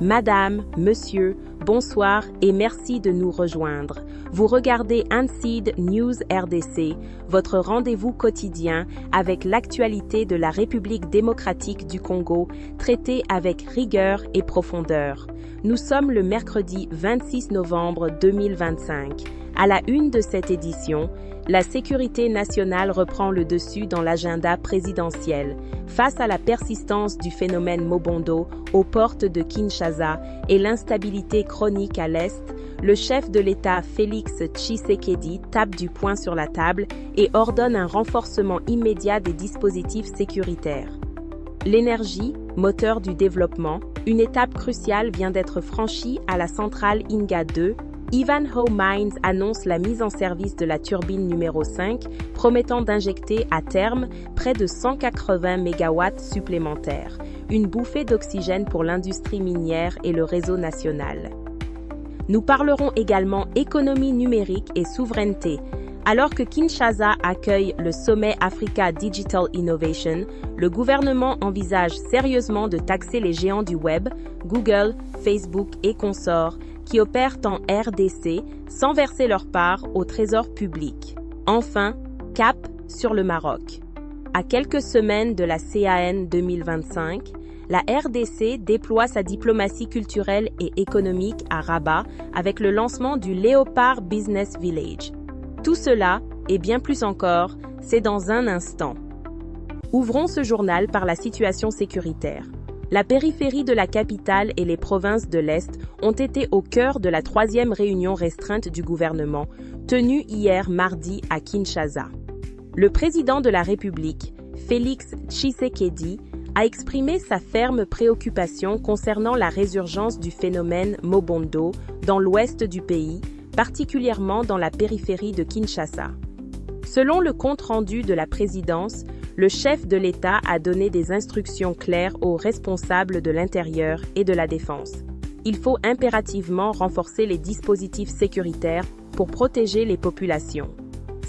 Madame, Monsieur, bonsoir et merci de nous rejoindre. Vous regardez Unseed News RDC, votre rendez-vous quotidien avec l'actualité de la République démocratique du Congo, traitée avec rigueur et profondeur. Nous sommes le mercredi 26 novembre 2025. À la une de cette édition, la sécurité nationale reprend le dessus dans l'agenda présidentiel. Face à la persistance du phénomène Mobondo aux portes de Kinshasa et l'instabilité chronique à l'Est, le chef de l'État Félix Tshisekedi tape du poing sur la table et ordonne un renforcement immédiat des dispositifs sécuritaires. L'énergie, moteur du développement, une étape cruciale vient d'être franchie à la centrale Inga 2. Ivanhoe Mines annonce la mise en service de la turbine numéro 5, promettant d'injecter à terme près de 180 MW supplémentaires, une bouffée d'oxygène pour l'industrie minière et le réseau national. Nous parlerons également économie numérique et souveraineté. Alors que Kinshasa accueille le sommet Africa Digital Innovation, le gouvernement envisage sérieusement de taxer les géants du web, Google, Facebook et consorts, qui opèrent en RDC sans verser leur part au trésor public. Enfin, cap sur le Maroc. À quelques semaines de la CAN 2025, la RDC déploie sa diplomatie culturelle et économique à Rabat avec le lancement du Léopard Business Village. Tout cela, et bien plus encore, c'est dans un instant. Ouvrons ce journal par la situation sécuritaire. La périphérie de la capitale et les provinces de l'Est ont été au cœur de la 3e réunion restreinte du gouvernement, tenue hier mardi à Kinshasa. Le président de la République, Félix Tshisekedi, a exprimé sa ferme préoccupation concernant la résurgence du phénomène Mobondo dans l'ouest du pays, particulièrement dans la périphérie de Kinshasa. Selon le compte-rendu de la présidence, le chef de l'État a donné des instructions claires aux responsables de l'intérieur et de la défense. Il faut impérativement renforcer les dispositifs sécuritaires pour protéger les populations.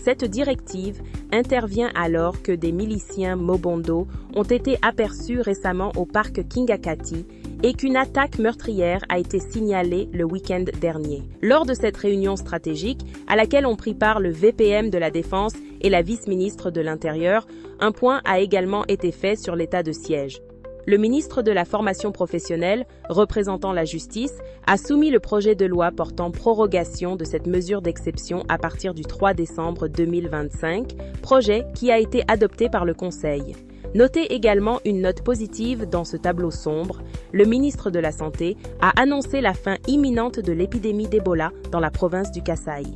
Cette directive intervient alors que des miliciens Mobondo ont été aperçus récemment au parc Kingakati et qu'une attaque meurtrière a été signalée le week-end dernier. Lors de cette réunion stratégique, à laquelle ont pris part le VPM de la Défense et la vice-ministre de l'Intérieur, un point a également été fait sur l'état de siège. Le ministre de la Formation professionnelle, représentant la justice, a soumis le projet de loi portant prorogation de cette mesure d'exception à partir du 3 décembre 2025, projet qui a été adopté par le Conseil. Notez également une note positive dans ce tableau sombre. Le ministre de la Santé a annoncé la fin imminente de l'épidémie d'Ebola dans la province du Kasaï.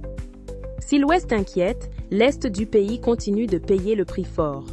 Si l'Ouest inquiète, l'Est du pays continue de payer le prix fort.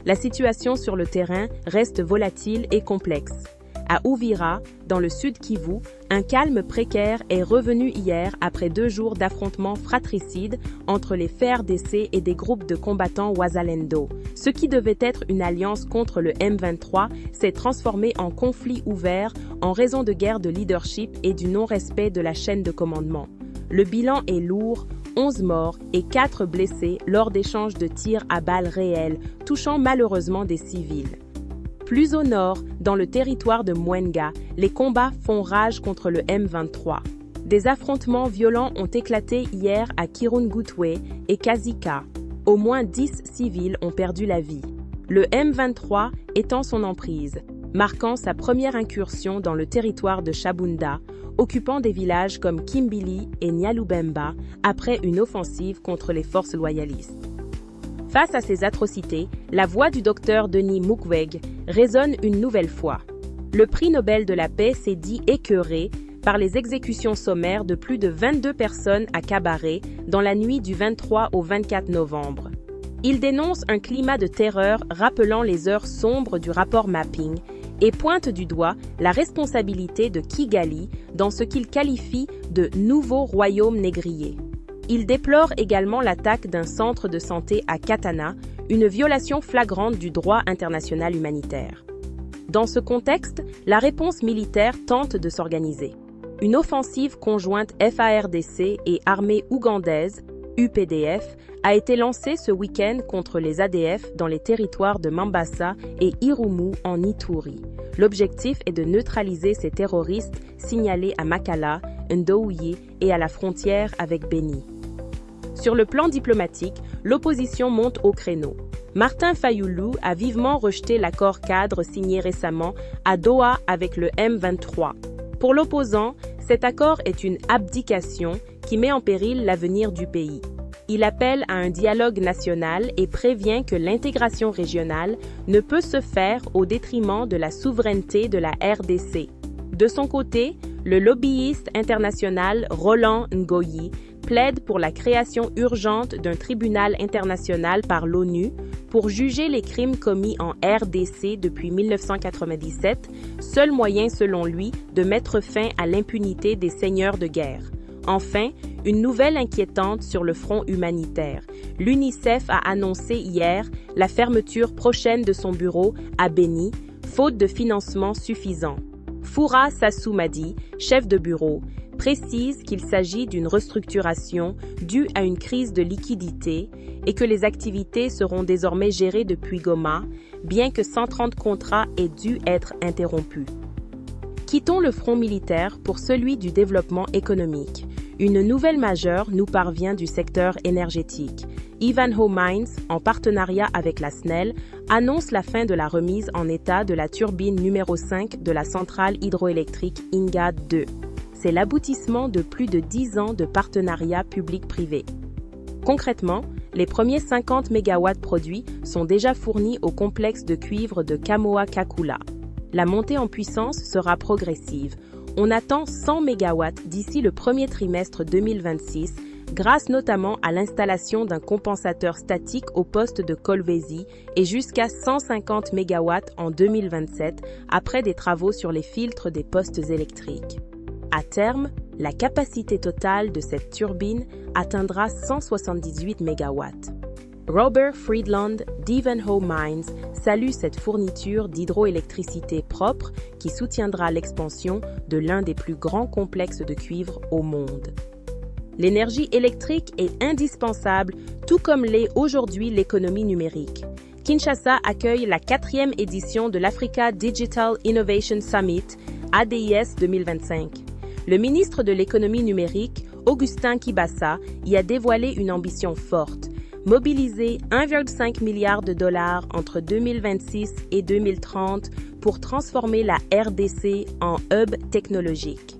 La situation sur le terrain reste volatile et complexe. À Uvira, dans le sud Kivu, un calme précaire est revenu hier après 2 jours d'affrontements fratricides entre les FARDC et des groupes de combattants Wazalendo. Ce qui devait être une alliance contre le M23 s'est transformé en conflit ouvert en raison de guerres de leadership et du non-respect de la chaîne de commandement. Le bilan est lourd, 11 morts et 4 blessés lors d'échanges de tirs à balles réelles, touchant malheureusement des civils. Plus au nord, dans le territoire de Mwenga, les combats font rage contre le M23. Des affrontements violents ont éclaté hier à Kirungutwe et Kazika. Au moins 10 civils ont perdu la vie. Le M23 étend son emprise, marquant sa première incursion dans le territoire de Shabunda, occupant des villages comme Kimbili et Nyalubemba après une offensive contre les forces loyalistes. Face à ces atrocités, la voix du docteur Denis Mukwege résonne une nouvelle fois. Le prix Nobel de la paix s'est dit écœuré par les exécutions sommaires de plus de 22 personnes à Kabaré dans la nuit du 23 au 24 novembre. Il dénonce un climat de terreur rappelant les heures sombres du rapport Mapping et pointe du doigt la responsabilité de Kigali dans ce qu'il qualifie de « nouveau royaume négrier ». Il déplore également l'attaque d'un centre de santé à Katana, une violation flagrante du droit international humanitaire. Dans ce contexte, la réponse militaire tente de s'organiser. Une offensive conjointe FARDC et armée ougandaise, UPDF, a été lancée ce week-end contre les ADF dans les territoires de Mambasa et Irumu en Ituri. L'objectif est de neutraliser ces terroristes signalés à Makala, Ndouyi et à la frontière avec Béni. Sur le plan diplomatique, l'opposition monte au créneau. Martin Fayulu a vivement rejeté l'accord cadre signé récemment à Doha avec le M23. Pour l'opposant, cet accord est une abdication qui met en péril l'avenir du pays. Il appelle à un dialogue national et prévient que l'intégration régionale ne peut se faire au détriment de la souveraineté de la RDC. De son côté, le lobbyiste international Roland Ngoyi plaide pour la création urgente d'un tribunal international par l'ONU pour juger les crimes commis en RDC depuis 1997, seul moyen selon lui de mettre fin à l'impunité des seigneurs de guerre. Enfin, une nouvelle inquiétante sur le front humanitaire. L'UNICEF a annoncé hier la fermeture prochaine de son bureau à Béni, faute de financement suffisant. Foura Sassoumadi, chef de bureau, précise qu'il s'agit d'une restructuration due à une crise de liquidité et que les activités seront désormais gérées depuis Goma, bien que 130 contrats aient dû être interrompus. Quittons le front militaire pour celui du développement économique. Une nouvelle majeure nous parvient du secteur énergétique. Ivanhoe Mines, en partenariat avec la SNEL, annonce la fin de la remise en état de la turbine numéro 5 de la centrale hydroélectrique Inga 2. C'est l'aboutissement de plus de 10 ans de partenariat public-privé. Concrètement, les premiers 50 MW produits sont déjà fournis au complexe de cuivre de Kamoa-Kakula. La montée en puissance sera progressive. On attend 100 MW d'ici le premier trimestre 2026, grâce notamment à l'installation d'un compensateur statique au poste de Kolwezi et jusqu'à 150 MW en 2027 après des travaux sur les filtres des postes électriques. À terme, la capacité totale de cette turbine atteindra 178 MW. Robert Friedland d'Ivanhoe Mines salue cette fourniture d'hydroélectricité propre qui soutiendra l'expansion de l'un des plus grands complexes de cuivre au monde. L'énergie électrique est indispensable, tout comme l'est aujourd'hui l'économie numérique. Kinshasa accueille la 4e édition de l'Africa Digital Innovation Summit, ADIS 2025. Le ministre de l'économie numérique, Augustin Kibassa, y a dévoilé une ambition forte. Mobiliser 1,5 milliard de dollars entre 2026 et 2030 pour transformer la RDC en hub technologique.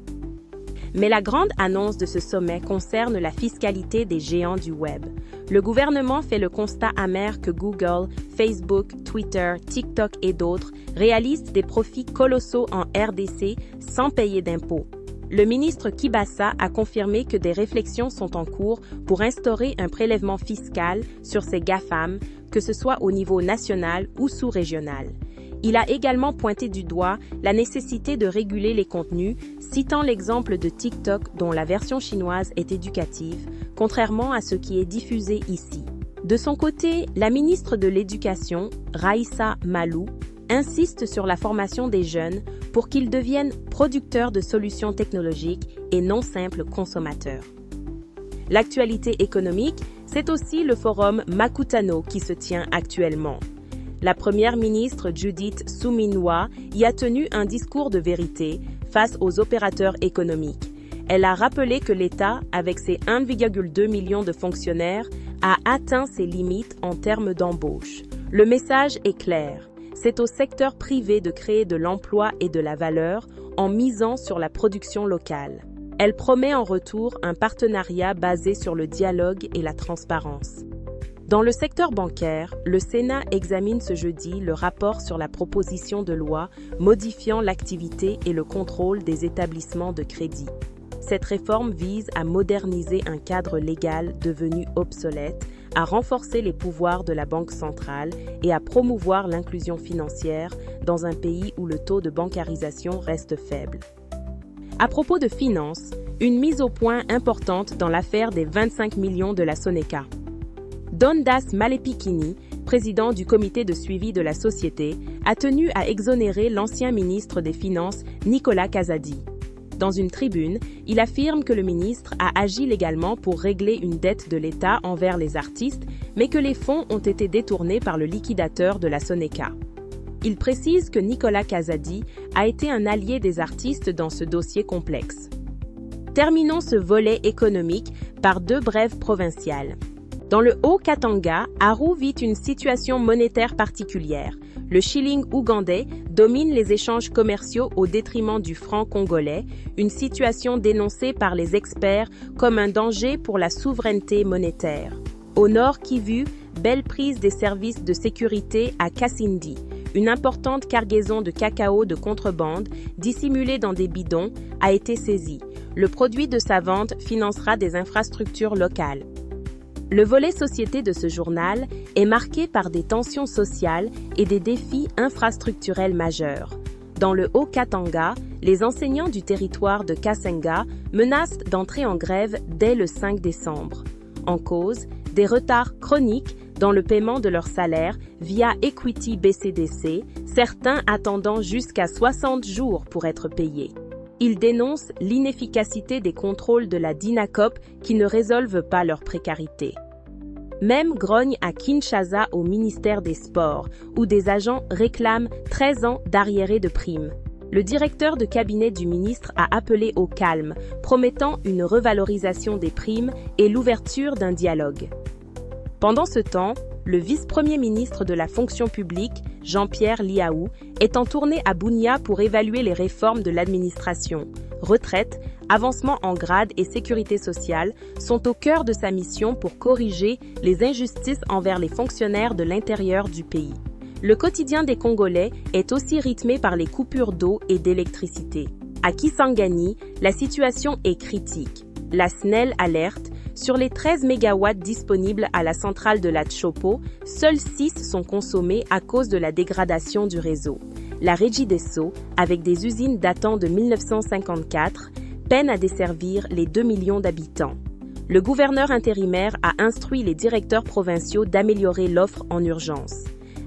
Mais la grande annonce de ce sommet concerne la fiscalité des géants du web. Le gouvernement fait le constat amer que Google, Facebook, Twitter, TikTok et d'autres réalisent des profits colossaux en RDC sans payer d'impôts. Le ministre Kibassa a confirmé que des réflexions sont en cours pour instaurer un prélèvement fiscal sur ces GAFAM, que ce soit au niveau national ou sous-régional. Il a également pointé du doigt la nécessité de réguler les contenus, citant l'exemple de TikTok dont la version chinoise est éducative, contrairement à ce qui est diffusé ici. De son côté, la ministre de l'Éducation, Raissa Malou, insiste sur la formation des jeunes pour qu'ils deviennent producteurs de solutions technologiques et non simples consommateurs. L'actualité économique, c'est aussi le forum Makutano qui se tient actuellement. La première ministre Judith Suminwa y a tenu un discours de vérité face aux opérateurs économiques. Elle a rappelé que l'État, avec ses 1,2 million de fonctionnaires, a atteint ses limites en termes d'embauche. Le message est clair. C'est au secteur privé de créer de l'emploi et de la valeur en misant sur la production locale. Elle promet en retour un partenariat basé sur le dialogue et la transparence. Dans le secteur bancaire, le Sénat examine ce jeudi le rapport sur la proposition de loi modifiant l'activité et le contrôle des établissements de crédit. Cette réforme vise à moderniser un cadre légal devenu obsolète, à renforcer les pouvoirs de la Banque centrale et à promouvoir l'inclusion financière dans un pays où le taux de bancarisation reste faible. À propos de finances, une mise au point importante dans l'affaire des 25 millions de la Soneca. Dondas Malepikini, président du comité de suivi de la société, a tenu à exonérer l'ancien ministre des Finances Nicolas Kazadi. Dans une tribune, il affirme que le ministre a agi légalement pour régler une dette de l'État envers les artistes, mais que les fonds ont été détournés par le liquidateur de la Soneca. Il précise que Nicolas Kazadi a été un allié des artistes dans ce dossier complexe. Terminons ce volet économique par 2 brèves provinciales. Dans le Haut-Katanga, Aru vit une situation monétaire particulière. Le shilling ougandais domine les échanges commerciaux au détriment du franc congolais, une situation dénoncée par les experts comme un danger pour la souveraineté monétaire. Au nord Kivu, belle prise des services de sécurité à Kasindi. Une importante cargaison de cacao de contrebande, dissimulée dans des bidons, a été saisie. Le produit de sa vente financera des infrastructures locales. Le volet société de ce journal est marqué par des tensions sociales et des défis infrastructurels majeurs. Dans le Haut-Katanga, les enseignants du territoire de Kasenga menacent d'entrer en grève dès le 5 décembre. En cause, des retards chroniques dans le paiement de leur salaire via Equity BCDC, certains attendant jusqu'à 60 jours pour être payés. Ils dénoncent l'inefficacité des contrôles de la DINACOP qui ne résolvent pas leur précarité. Même grogne à Kinshasa au ministère des Sports, où des agents réclament 13 ans d'arriérés de primes. Le directeur de cabinet du ministre a appelé au calme, promettant une revalorisation des primes et l'ouverture d'un dialogue. Pendant ce temps, le vice-premier ministre de la fonction publique, Jean-Pierre Liaou, est en tournée à Bunia pour évaluer les réformes de l'administration. Retraite, avancement en grade et sécurité sociale sont au cœur de sa mission pour corriger les injustices envers les fonctionnaires de l'intérieur du pays. Le quotidien des Congolais est aussi rythmé par les coupures d'eau et d'électricité. À Kisangani, la situation est critique. La SNEL alerte. Sur les 13 MW disponibles à la centrale de la Tshopo, seuls 6 sont consommés à cause de la dégradation du réseau. La Regideso, avec des usines datant de 1954, peine à desservir les 2 millions d'habitants. Le gouverneur intérimaire a instruit les directeurs provinciaux d'améliorer l'offre en urgence.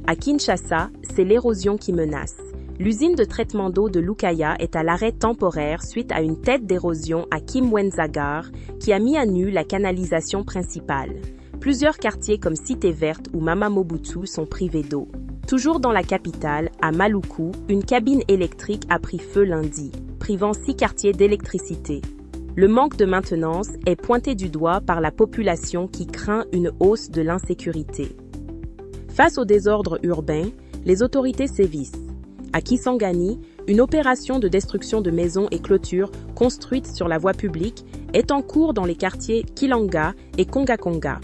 À Kinshasa, c'est l'érosion qui menace. L'usine de traitement d'eau de Lukaya est à l'arrêt temporaire suite à une tête d'érosion à Kimwenzagar qui a mis à nu la canalisation principale. Plusieurs quartiers comme Cité Verte ou Mama Mobutu sont privés d'eau. Toujours dans la capitale, à Maluku, une cabine électrique a pris feu lundi, privant 6 quartiers d'électricité. Le manque de maintenance est pointé du doigt par la population qui craint une hausse de l'insécurité. Face au désordre urbain, les autorités sévissent. À Kisangani, une opération de destruction de maisons et clôtures construites sur la voie publique est en cours dans les quartiers Kilanga et Konga-Konga.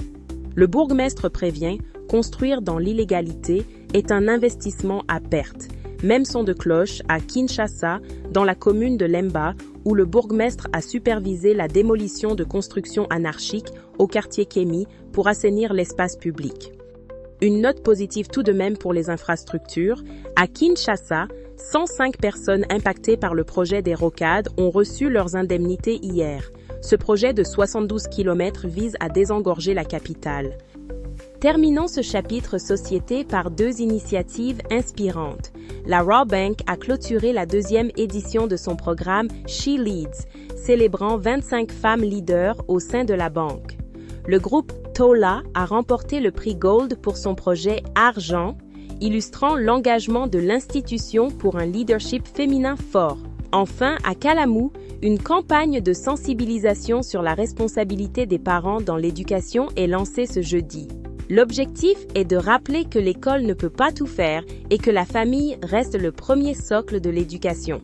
Le bourgmestre prévient, construire dans l'illégalité est un investissement à perte. Même son de cloche à Kinshasa, dans la commune de Lemba, où le bourgmestre a supervisé la démolition de constructions anarchiques au quartier Kémi pour assainir l'espace public. Une note positive tout de même pour les infrastructures. À Kinshasa, 105 personnes impactées par le projet des rocades ont reçu leurs indemnités hier. Ce projet de 72 km vise à désengorger la capitale. Terminons ce chapitre société par 2 initiatives inspirantes. La Raw Bank a clôturé la 2e édition de son programme She Leads, célébrant 25 femmes leaders au sein de la banque. Le groupe Tola a remporté le prix Gold pour son projet Argent, illustrant l'engagement de l'institution pour un leadership féminin fort. Enfin, à Kalamou, une campagne de sensibilisation sur la responsabilité des parents dans l'éducation est lancée ce jeudi. L'objectif est de rappeler que l'école ne peut pas tout faire et que la famille reste le premier socle de l'éducation.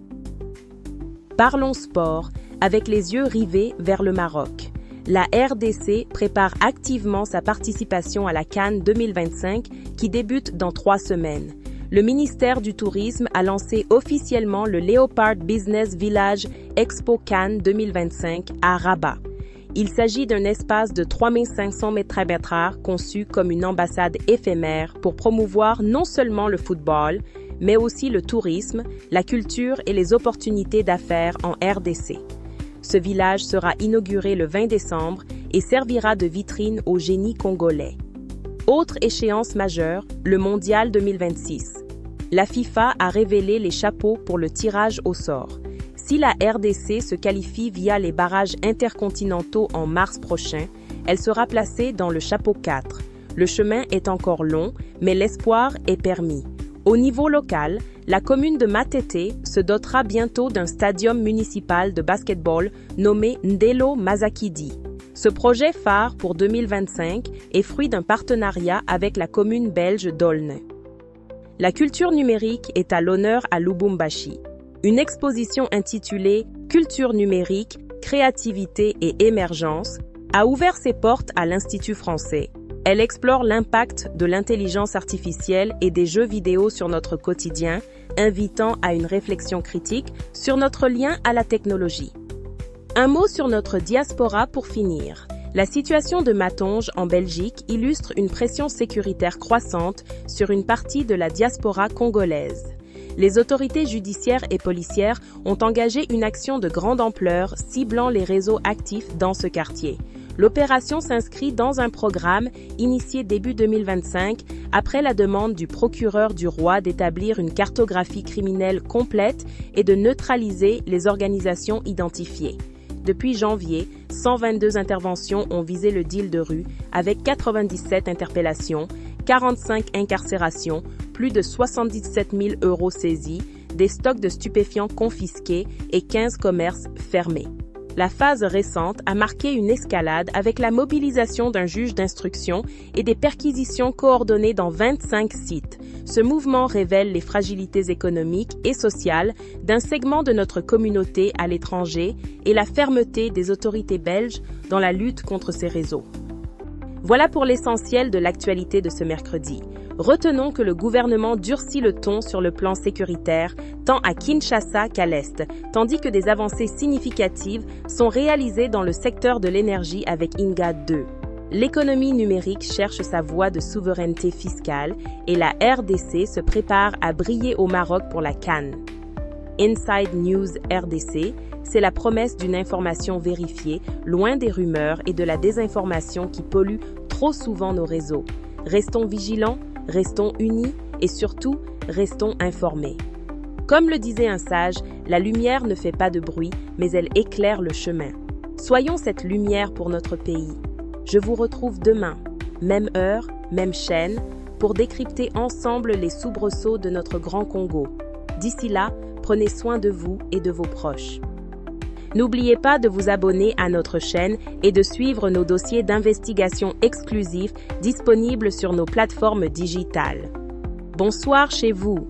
Parlons sport, avec les yeux rivés vers le Maroc. La RDC prépare activement sa participation à la CAN 2025 qui débute dans 3 semaines. Le ministère du Tourisme a lancé officiellement le Leopard Business Village Expo CAN 2025 à Rabat. Il s'agit d'un espace de 3500 m² conçu comme une ambassade éphémère pour promouvoir non seulement le football, mais aussi le tourisme, la culture et les opportunités d'affaires en RDC. Ce village sera inauguré le 20 décembre et servira de vitrine au génie congolais. Autre échéance majeure, le Mondial 2026. La FIFA a révélé les chapeaux pour le tirage au sort. Si la RDC se qualifie via les barrages intercontinentaux en mars prochain, elle sera placée dans le chapeau 4. Le chemin est encore long, mais l'espoir est permis. Au niveau local, la commune de Matete se dotera bientôt d'un stadium municipal de basketball nommé Ndelo Mazakidi. Ce projet phare pour 2025 est fruit d'un partenariat avec la commune belge d'Aulne. La culture numérique est à l'honneur à Lubumbashi. Une exposition intitulée « Culture numérique, créativité et émergence » a ouvert ses portes à l'Institut français. Elle explore l'impact de l'intelligence artificielle et des jeux vidéo sur notre quotidien, invitant à une réflexion critique sur notre lien à la technologie. Un mot sur notre diaspora pour finir. La situation de Matonge en Belgique illustre une pression sécuritaire croissante sur une partie de la diaspora congolaise. Les autorités judiciaires et policières ont engagé une action de grande ampleur ciblant les réseaux actifs dans ce quartier. L'opération s'inscrit dans un programme initié début 2025 après la demande du procureur du roi d'établir une cartographie criminelle complète et de neutraliser les organisations identifiées. Depuis janvier, 122 interventions ont visé le deal de rue avec 97 interpellations, 45 incarcérations, plus de 77 000 € saisis, des stocks de stupéfiants confisqués et 15 commerces fermés. La phase récente a marqué une escalade avec la mobilisation d'un juge d'instruction et des perquisitions coordonnées dans 25 sites. Ce mouvement révèle les fragilités économiques et sociales d'un segment de notre communauté à l'étranger et la fermeté des autorités belges dans la lutte contre ces réseaux. Voilà pour l'essentiel de l'actualité de ce mercredi. Retenons que le gouvernement durcit le ton sur le plan sécuritaire, tant à Kinshasa qu'à l'Est, tandis que des avancées significatives sont réalisées dans le secteur de l'énergie avec INGA 2. L'économie numérique cherche sa voie de souveraineté fiscale et la RDC se prépare à briller au Maroc pour la CAN. Inside News RDC, c'est la promesse d'une information vérifiée, loin des rumeurs et de la désinformation qui polluent trop souvent nos réseaux. Restons vigilants, restons unis et surtout, restons informés. Comme le disait un sage, la lumière ne fait pas de bruit, mais elle éclaire le chemin. Soyons cette lumière pour notre pays. Je vous retrouve demain, même heure, même chaîne, pour décrypter ensemble les soubresauts de notre grand Congo. D'ici là, prenez soin de vous et de vos proches. N'oubliez pas de vous abonner à notre chaîne et de suivre nos dossiers d'investigation exclusifs disponibles sur nos plateformes digitales. Bonsoir chez vous.